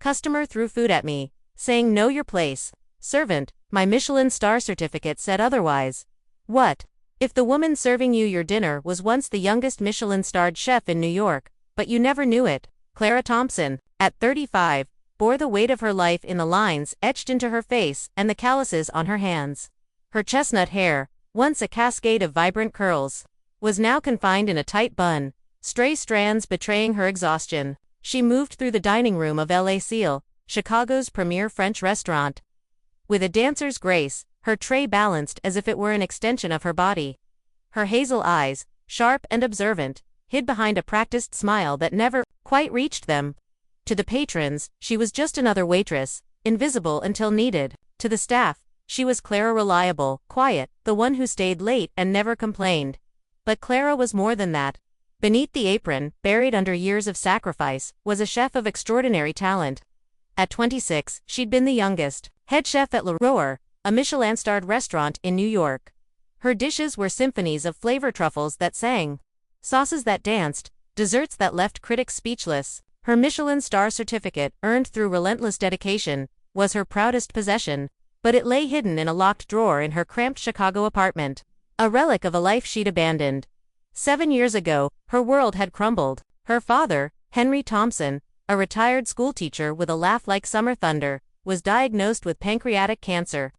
Customer threw food at me, saying know your place. Servant, my Michelin star certificate said otherwise. What? If the woman serving you your dinner was once the youngest Michelin-starred chef in New York, but you never knew it, Clara Thompson, at 35, bore the weight of her life in the lines etched into her face and the calluses on her hands. Her chestnut hair, once a cascade of vibrant curls, was now confined in a tight bun, stray strands betraying her exhaustion. She moved through the dining room of La Cille, Chicago's premier French restaurant. With a dancer's grace, her tray balanced as if it were an extension of her body. Her hazel eyes, sharp and observant, hid behind a practiced smile that never quite reached them. To the patrons, she was just another waitress, invisible until needed. To the staff, she was Clara, reliable, quiet, the one who stayed late and never complained. But Clara was more than that. Beneath the apron, buried under years of sacrifice, was a chef of extraordinary talent. At 26, she'd been the youngest head chef at Le Roer, a Michelin-starred restaurant in New York. Her dishes were symphonies of flavor, truffles that sang, sauces that danced, desserts that left critics speechless. Her Michelin star certificate, earned through relentless dedication, was her proudest possession, but it lay hidden in a locked drawer in her cramped Chicago apartment, a relic of a life she'd abandoned. 7 years ago, her world had crumbled. Her father, Henry Thompson, a retired schoolteacher with a laugh like summer thunder, was diagnosed with pancreatic cancer.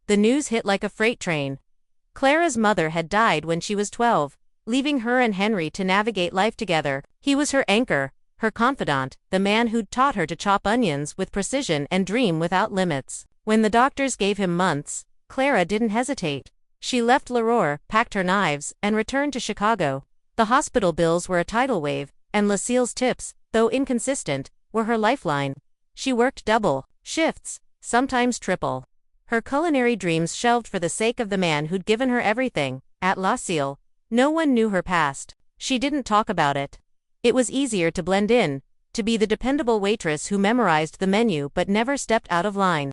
The news hit like a freight train. Clara's mother had died when she was 12, leaving her and Henry to navigate life together. He was her anchor, her confidant, the man who'd taught her to chop onions with precision and dream without limits. When the doctors gave him months, Clara didn't hesitate. She left Le Roer, packed her knives, and returned to Chicago. The hospital bills were a tidal wave, and La Cille's tips, though inconsistent, were her lifeline. She worked double shifts, sometimes triple. Her culinary dreams shelved for the sake of the man who'd given her everything. At La Cille, no one knew her past. She didn't talk about it. It was easier to blend in, to be the dependable waitress who memorized the menu but never stepped out of line.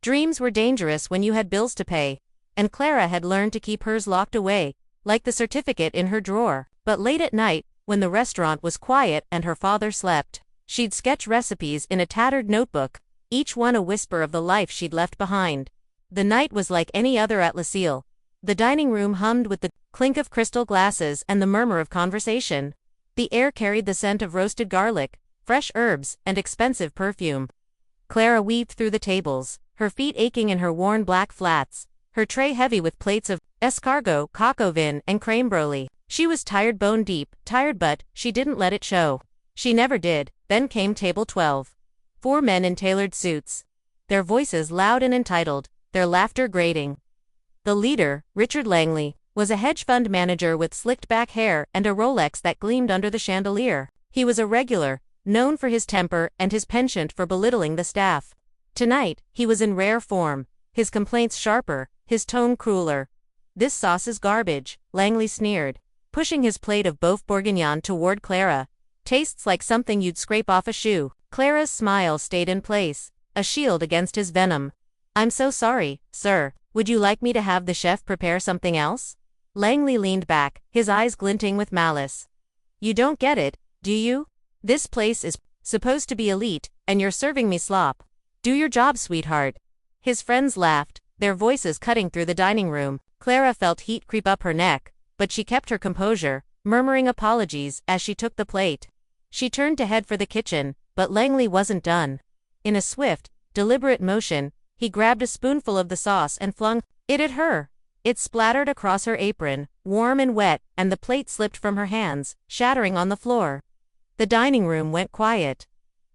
Dreams were dangerous when you had bills to pay, and Clara had learned to keep hers locked away, like the certificate in her drawer. But late at night, when the restaurant was quiet and her father slept, she'd sketch recipes in a tattered notebook, each one a whisper of the life she'd left behind. The night was like any other at La Cille. The dining room hummed with the clink of crystal glasses and the murmur of conversation. The air carried the scent of roasted garlic, fresh herbs, and expensive perfume. Clara weaved through the tables, her feet aching in her worn black flats, her tray heavy with plates of escargot, coq au vin, and crème brûlée. She was tired, bone deep, tired, but she didn't let it show. She never did. Then came table 12. 4 men in tailored suits, their voices loud and entitled, their laughter grating. The leader, Richard Langley, was a hedge fund manager with slicked back hair and a Rolex that gleamed under the chandelier. He was a regular, known for his temper and his penchant for belittling the staff. Tonight, he was in rare form, his complaints sharper, his tone crueler. "This sauce is garbage," Langley sneered, pushing his plate of boeuf bourguignon toward Clara. "Tastes like something you'd scrape off a shoe." Clara's smile stayed in place, a shield against his venom. "I'm so sorry, sir. Would you like me to have the chef prepare something else?" Langley leaned back, his eyes glinting with malice. "You don't get it, do you? This place is supposed to be elite, and you're serving me slop. Do your job, sweetheart." His friends laughed, their voices cutting through the dining room. Clara felt heat creep up her neck, but she kept her composure, murmuring apologies as she took the plate. She turned to head for the kitchen, but Langley wasn't done. In a swift, deliberate motion, he grabbed a spoonful of the sauce and flung it at her. It splattered across her apron, warm and wet, and the plate slipped from her hands, shattering on the floor. The dining room went quiet.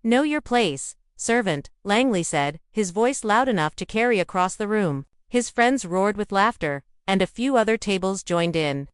"Know your place, servant," Langley said, his voice loud enough to carry across the room. His friends roared with laughter, and a few other tables joined in,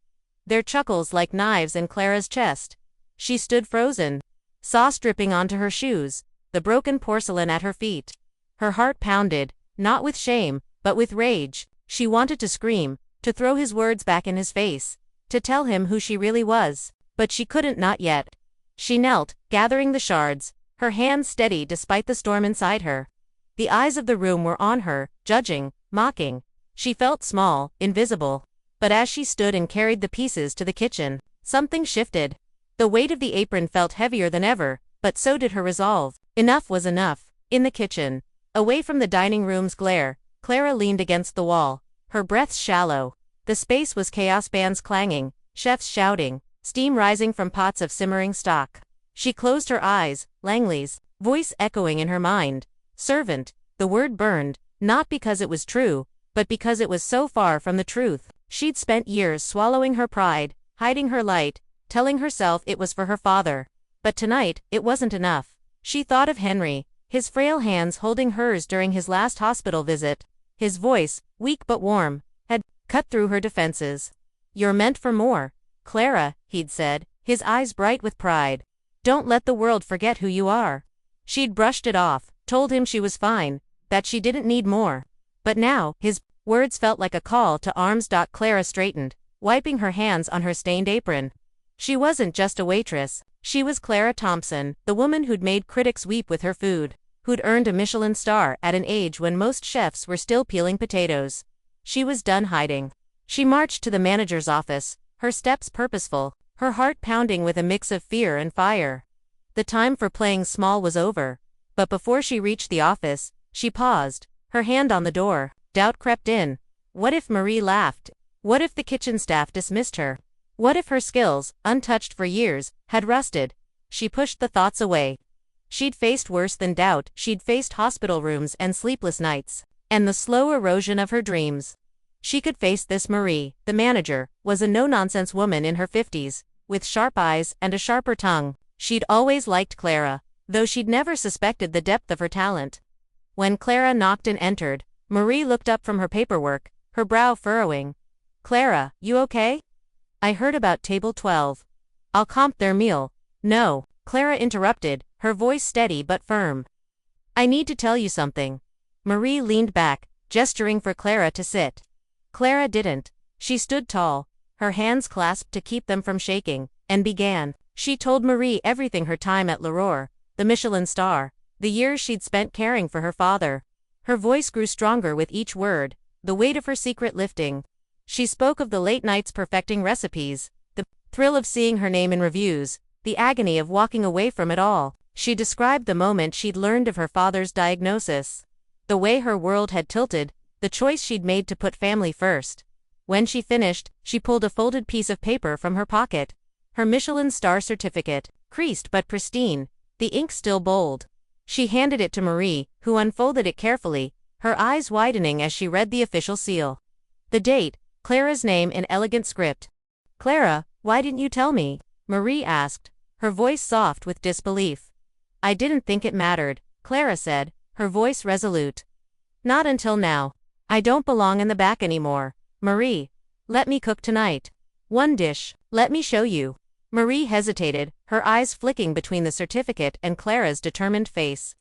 their chuckles like knives in Clara's chest. She stood frozen, sauce dripping onto her shoes, the broken porcelain at her feet. Her heart pounded, not with shame, but with rage. She wanted to scream, to throw his words back in his face, to tell him who she really was. But she couldn't, not yet. She knelt, gathering the shards, her hands steady despite the storm inside her. The eyes of the room were on her, judging, mocking. She felt small, invisible. But as she stood and carried the pieces to the kitchen, something shifted. The weight of the apron felt heavier than ever, but so did her resolve. Enough was enough. In the kitchen, away from the dining room's glare, Clara leaned against the wall, her breaths shallow. The space was chaos, bands clanging, chefs shouting, steam rising from pots of simmering stock. She closed her eyes, Langley's voice echoing in her mind. Servant. The word burned, not because it was true, but because it was so far from the truth. She'd spent years swallowing her pride, hiding her light, telling herself it was for her father. But tonight, it wasn't enough. She thought of Henry, his frail hands holding hers during his last hospital visit. His voice, weak but warm, had cut through her defenses. "You're meant for more, Clara," he'd said, his eyes bright with pride. "Don't let the world forget who you are." She'd brushed it off, told him she was fine, that she didn't need more. But now, his words felt like a call to arms. Clara straightened, wiping her hands on her stained apron. She wasn't just a waitress, she was Clara Thompson, the woman who'd made critics weep with her food, who'd earned a Michelin star at an age when most chefs were still peeling potatoes. She was done hiding. She marched to the manager's office, her steps purposeful, her heart pounding with a mix of fear and fire. The time for playing small was over. But before she reached the office, she paused, her hand on the door. Doubt crept in. What if Marie laughed? What if the kitchen staff dismissed her? What if her skills, untouched for years, had rusted? She pushed the thoughts away. She'd faced worse than doubt. She'd faced hospital rooms and sleepless nights, and the slow erosion of her dreams. She could face this. Marie, the manager, was a no-nonsense woman in her 50s, with sharp eyes and a sharper tongue. She'd always liked Clara, though she'd never suspected the depth of her talent. When Clara knocked and entered, Marie looked up from her paperwork, her brow furrowing. "Clara, you okay? I heard about table 12. I'll comp their meal." "No," Clara interrupted, her voice steady but firm. "I need to tell you something." Marie leaned back, gesturing for Clara to sit. Clara didn't. She stood tall, her hands clasped to keep them from shaking, and began. She told Marie everything: her time at Leroy, the Michelin star, the years she'd spent caring for her father. Her voice grew stronger with each word, the weight of her secret lifting. She spoke of the late nights perfecting recipes, the thrill of seeing her name in reviews, the agony of walking away from it all. She described the moment she'd learned of her father's diagnosis, the way her world had tilted, the choice she'd made to put family first. When she finished, she pulled a folded piece of paper from her pocket. Her Michelin star certificate, creased but pristine, the ink still bold. She handed it to Marie, who unfolded it carefully, her eyes widening as she read the official seal. The date, Clara's name in elegant script. "Clara, why didn't you tell me?" Marie asked, her voice soft with disbelief. "I didn't think it mattered," Clara said, her voice resolute. "Not until now. I don't belong in the back anymore. Marie, let me cook tonight. One dish. Let me show you." Marie hesitated, her eyes flicking between the certificate and Clara's determined face.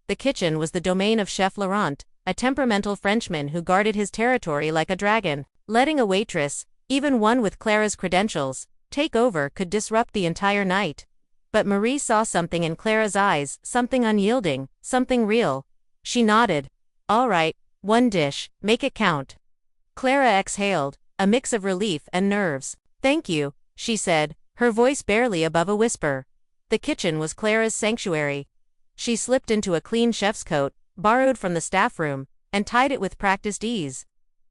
The kitchen was the domain of Chef Laurent, a temperamental Frenchman who guarded his territory like a dragon. Letting a waitress, even one with Clara's credentials, take over could disrupt the entire night. But Marie saw something in Clara's eyes, something unyielding, something real. She nodded. "All right, one dish, make it count." Clara exhaled, a mix of relief and nerves. "Thank you," she said, her voice barely above a whisper. The kitchen was Clara's sanctuary. She slipped into a clean chef's coat, borrowed from the staff room, and tied it with practiced ease.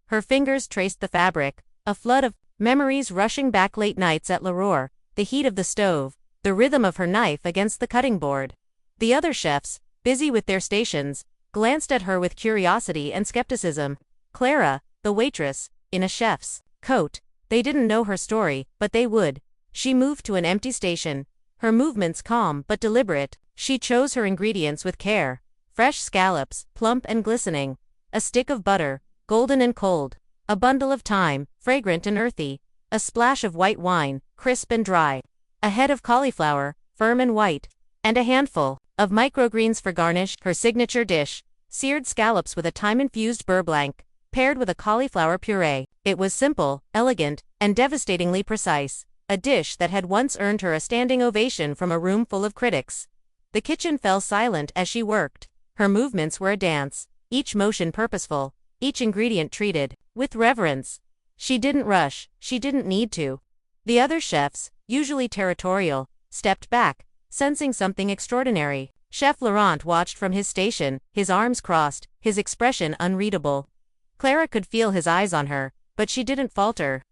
Her fingers traced the fabric, a flood of memories rushing back: late nights at Leroy, the heat of the stove, the rhythm of her knife against the cutting board. The other chefs, busy with their stations, glanced at her with curiosity and skepticism. Clara, the waitress, in a chef's coat. They didn't know her story, but they would. She moved to an empty station, her movements calm but deliberate. She chose her ingredients with care. Fresh scallops, plump and glistening. A stick of butter, golden and cold. A bundle of thyme, fragrant and earthy. A splash of white wine, crisp and dry. A head of cauliflower, firm and white. And a handful of microgreens for garnish. Her signature dish, seared scallops with a thyme-infused beurre blanc, paired with a cauliflower puree. It was simple, elegant, and devastatingly precise. A dish that had once earned her a standing ovation from a room full of critics. The kitchen fell silent as she worked. Her movements were a dance, each motion purposeful, each ingredient treated with reverence. She didn't rush, she didn't need to. The other chefs, usually territorial, stepped back, sensing something extraordinary. Chef Laurent watched from his station, his arms crossed, his expression unreadable. Clara could feel his eyes on her, but she didn't falter.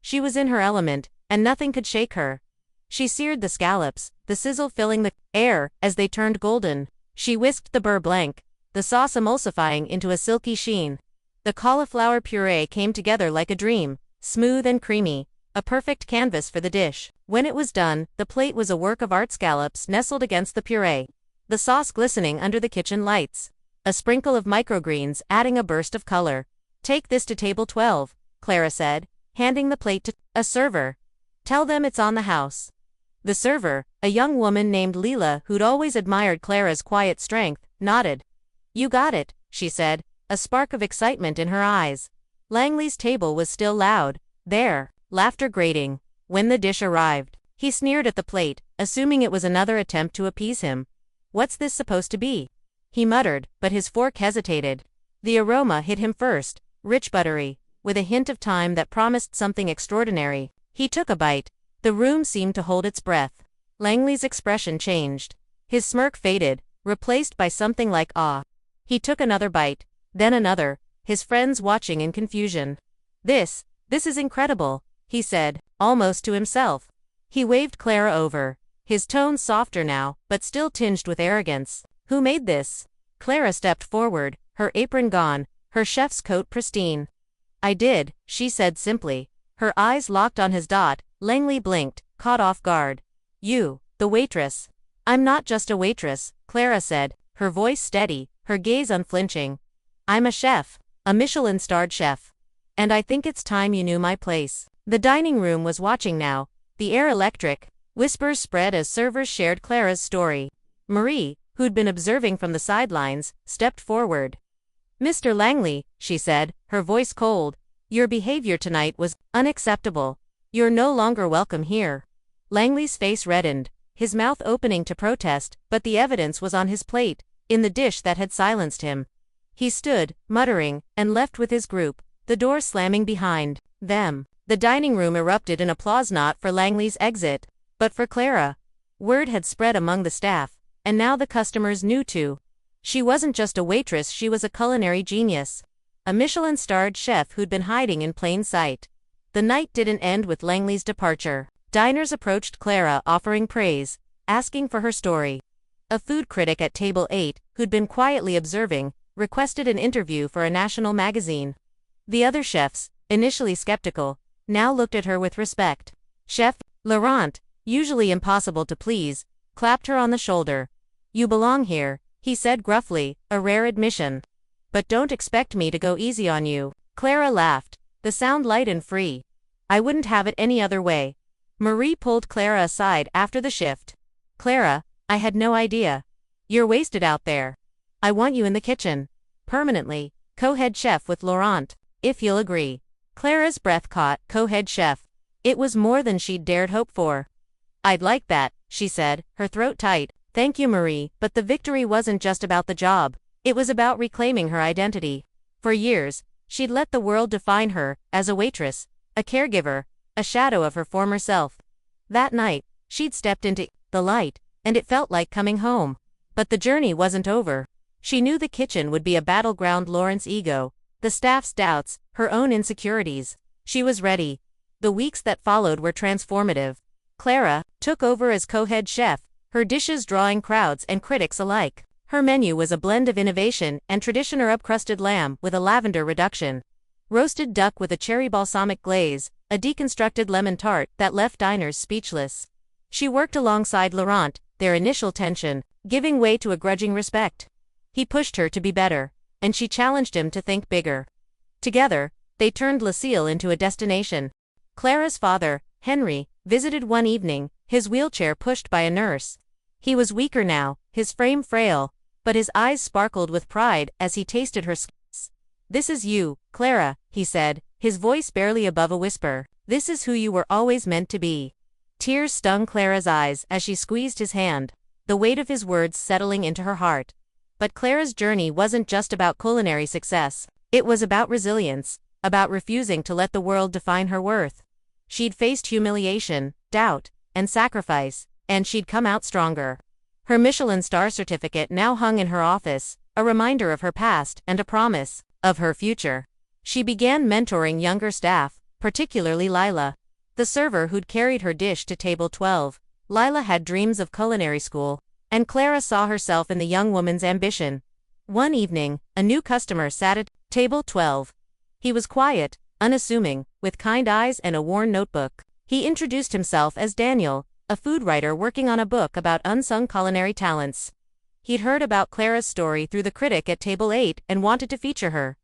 She was in her element, and nothing could shake her. She seared the scallops, the sizzle filling the air as they turned golden. She whisked the beurre blanc, the sauce emulsifying into a silky sheen. The cauliflower puree came together like a dream, smooth and creamy, a perfect canvas for the dish. When it was done, the plate was a work of art, scallops nestled against the puree, the sauce glistening under the kitchen lights, a sprinkle of microgreens adding a burst of color. "Take this to table 12, Clara said, handing the plate to a server. "Tell them it's on the house." The server, a young woman named Leela who'd always admired Clara's quiet strength, nodded. "You got it," she said, a spark of excitement in her eyes. Langley's table was still loud, there, laughter grating. When the dish arrived, he sneered at the plate, assuming it was another attempt to appease him. "What's this supposed to be?" he muttered, but his fork hesitated. The aroma hit him first, rich buttery, with a hint of thyme that promised something extraordinary. He took a bite. The room seemed to hold its breath. Langley's expression changed. His smirk faded, replaced by something like awe. He took another bite, then another, his friends watching in confusion. This is incredible," he said, almost to himself. He waved Clara over, his tone softer now, but still tinged with arrogance. "Who made this?" Clara stepped forward, her apron gone, her chef's coat pristine. "I did," she said simply. Her eyes locked on his dot. Langley blinked, caught off guard. "You, the waitress." "I'm not just a waitress," Clara said, her voice steady, her gaze unflinching. "I'm a chef, a Michelin-starred chef. And I think it's time you knew my place." The dining room was watching now, the air electric. Whispers spread as servers shared Clara's story. Marie, who'd been observing from the sidelines, stepped forward. "Mr. Langley," she said, her voice cold, "your behavior tonight was unacceptable. You're no longer welcome here." Langley's face reddened, his mouth opening to protest, but the evidence was on his plate, in the dish that had silenced him. He stood, muttering, and left with his group, the door slamming behind them. The dining room erupted in applause, not for Langley's exit, but for Clara. Word had spread among the staff, and now the customers knew too. She wasn't just a waitress, she was a culinary genius. A Michelin-starred chef who'd been hiding in plain sight. The night didn't end with Langley's departure. Diners approached Clara offering praise, asking for her story. A food critic at table 8, who'd been quietly observing, requested an interview for a national magazine. The other chefs, initially skeptical, now looked at her with respect. Chef Laurent, usually impossible to please, clapped her on the shoulder. "You belong here," he said gruffly, a rare admission. "But don't expect me to go easy on you." Clara laughed, the sound light and free. "I wouldn't have it any other way." Marie pulled Clara aside after the shift. "Clara, I had no idea. You're wasted out there. I want you in the kitchen. Permanently, co-head chef with Laurent, if you'll agree." Clara's breath caught, co-head chef. It was more than she'd dared hope for. "I'd like that," she said, her throat tight. "Thank you, Marie," but the victory wasn't just about the job. It was about reclaiming her identity. For years, she'd let the world define her, as a waitress, a caregiver, a shadow of her former self. That night, she'd stepped into the light, and it felt like coming home. But the journey wasn't over. She knew the kitchen would be a battleground. Lauren's ego, the staff's doubts, her own insecurities. She was ready. The weeks that followed were transformative. Clara took over as co-head chef, her dishes drawing crowds and critics alike. Her menu was a blend of innovation and tradition: up-crusted lamb with a lavender reduction, roasted duck with a cherry balsamic glaze, a deconstructed lemon tart that left diners speechless. She worked alongside Laurent, their initial tension giving way to a grudging respect. He pushed her to be better, and she challenged him to think bigger. Together, they turned Lucille into a destination. Clara's father, Henry, visited one evening, his wheelchair pushed by a nurse. He was weaker now, his frame frail, but his eyes sparkled with pride as he tasted her skills. "This is you, Clara," he said, his voice barely above a whisper. "This is who you were always meant to be." Tears stung Clara's eyes as she squeezed his hand, the weight of his words settling into her heart. But Clara's journey wasn't just about culinary success. It was about resilience, about refusing to let the world define her worth. She'd faced humiliation, doubt, and sacrifice, and she'd come out stronger. Her Michelin star certificate now hung in her office, a reminder of her past and a promise of her future. She began mentoring younger staff, particularly Lila, the server who'd carried her dish to table 12. Lila had dreams of culinary school, and Clara saw herself in the young woman's ambition. One evening, a new customer sat at table 12. He was quiet, unassuming, with kind eyes and a worn notebook. He introduced himself as Daniel, a food writer working on a book about unsung culinary talents. He'd heard about Clara's story through the critic at table 8 and wanted to feature her.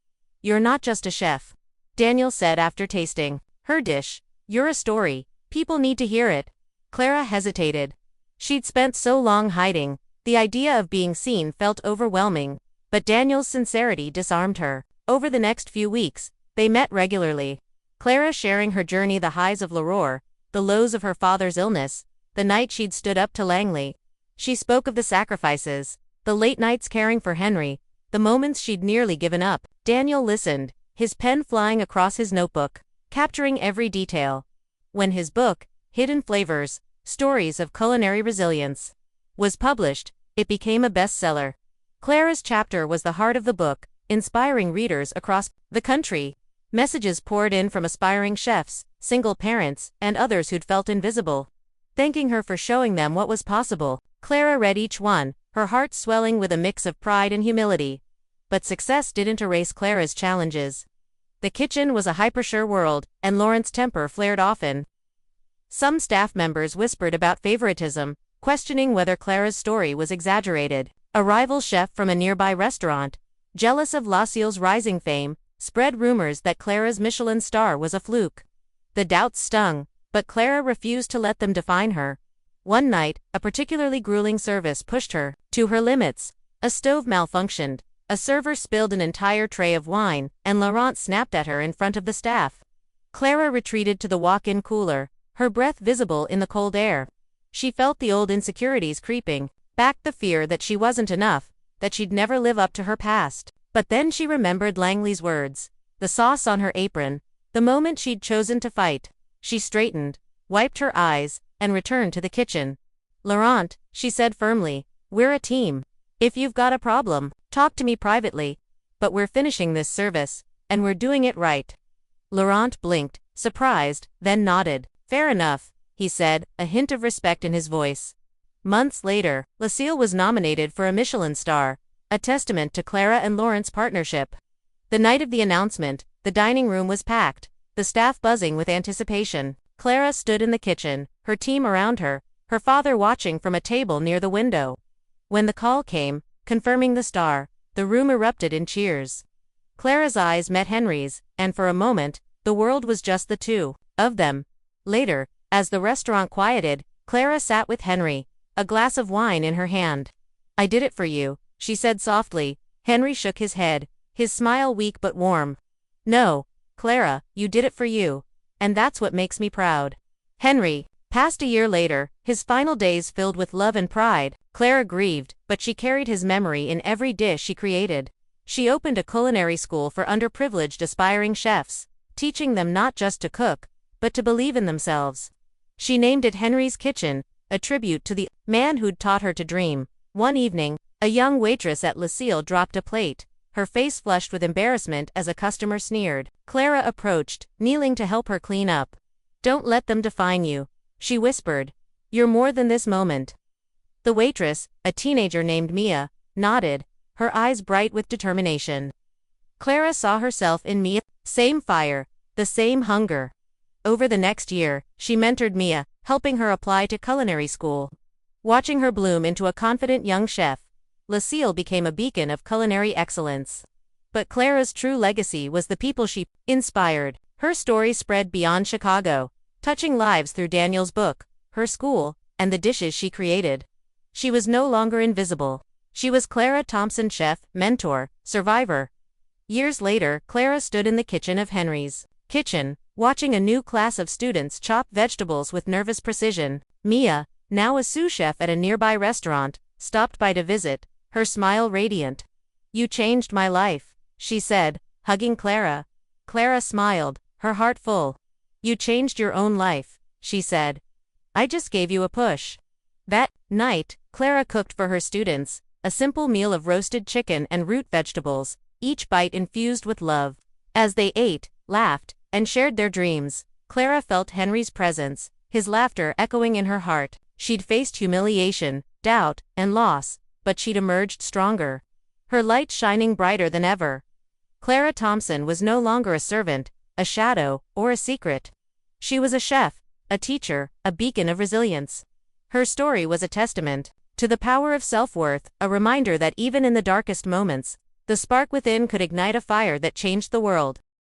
"You're not just a chef," Daniel said after tasting her dish. "You're a story. People need to hear it." Clara hesitated. She'd spent so long hiding, the idea of being seen felt overwhelming, but Daniel's sincerity disarmed her. Over the next few weeks, they met regularly. Clara sharing her journey, the highs of Leroy, the lows of her father's illness, the night she'd stood up to Langley. She spoke of the sacrifices, the late nights caring for Henry, the moments she'd nearly given up. Daniel listened, his pen flying across his notebook, capturing every detail. When his book, Hidden Flavors, Stories of Culinary Resilience, was published, it became a bestseller. Clara's chapter was the heart of the book, inspiring readers across the country. Messages poured in from aspiring chefs, single parents, and others who'd felt invisible, thanking her for showing them what was possible. Clara read each one, her heart swelling with a mix of pride and humility. But success didn't erase Clara's challenges. The kitchen was a hyper-sure world, and Lauren's temper flared often. Some staff members whispered about favoritism, questioning whether Clara's story was exaggerated. A rival chef from a nearby restaurant, jealous of Lucille's rising fame, spread rumors that Clara's Michelin star was a fluke. The doubts stung, but Clara refused to let them define her. One night, a particularly grueling service pushed her to her limits. A stove malfunctioned, a server spilled an entire tray of wine, and Laurent snapped at her in front of the staff. Clara retreated to the walk-in cooler, her breath visible in the cold air. She felt the old insecurities creeping back, the fear that she wasn't enough, that she'd never live up to her past. But then she remembered Langley's words, the sauce on her apron, the moment she'd chosen to fight. She straightened, wiped her eyes, and returned to the kitchen. "Laurent," she said firmly, "we're a team. If you've got a problem, talk to me privately. But we're finishing this service, and we're doing it right." Laurent blinked, surprised, then nodded. "Fair enough," he said, a hint of respect in his voice. Months later, Lucille was nominated for a Michelin star, a testament to Clara and Lauren's partnership. The night of the announcement, the dining room was packed, the staff buzzing with anticipation. Clara stood in the kitchen, her team around her, her father watching from a table near the window. When the call came, confirming the star, the room erupted in cheers. Clara's eyes met Henry's, and for a moment, the world was just the two of them. Later, as the restaurant quieted, Clara sat with Henry, a glass of wine in her hand. "I did it for you," she said softly. Henry shook his head, his smile weak but warm. "No, Clara, you did it for you. And that's what makes me proud." Henry passed a year later, his final days filled with love and pride. Clara grieved, but she carried his memory in every dish she created. She opened a culinary school for underprivileged aspiring chefs, teaching them not just to cook, but to believe in themselves. She named it Henry's Kitchen, a tribute to the man who'd taught her to dream. One evening, a young waitress at Lucille dropped a plate, her face flushed with embarrassment as a customer sneered. Clara approached, kneeling to help her clean up. "Don't let them define you," she whispered. "You're more than this moment." The waitress, a teenager named Mia, nodded, her eyes bright with determination. Clara saw herself in Mia, same fire, the same hunger. Over the next year, she mentored Mia, helping her apply to culinary school. Watching her bloom into a confident young chef, Lucille became a beacon of culinary excellence. But Clara's true legacy was the people she inspired. Her story spread beyond Chicago, touching lives through Daniel's book, her school, and the dishes she created. She was no longer invisible. She was Clara Thompson, chef, mentor, survivor. Years later, Clara stood in the kitchen of Henry's kitchen, watching a new class of students chop vegetables with nervous precision. Mia, now a sous chef at a nearby restaurant, stopped by to visit, her smile radiant. "You changed my life," she said, hugging Clara. Clara smiled, her heart full. "You changed your own life," she said. "I just gave you a push." That night, Clara cooked for her students, a simple meal of roasted chicken and root vegetables, each bite infused with love. As they ate, laughed, and shared their dreams, Clara felt Henry's presence, his laughter echoing in her heart. She'd faced humiliation, doubt, and loss, but she'd emerged stronger, her light shining brighter than ever. Clara Thompson was no longer a servant, a shadow, or a secret. She was a chef, a teacher, a beacon of resilience. Her story was a testament to the power of self-worth, a reminder that even in the darkest moments, the spark within could ignite a fire that changed the world.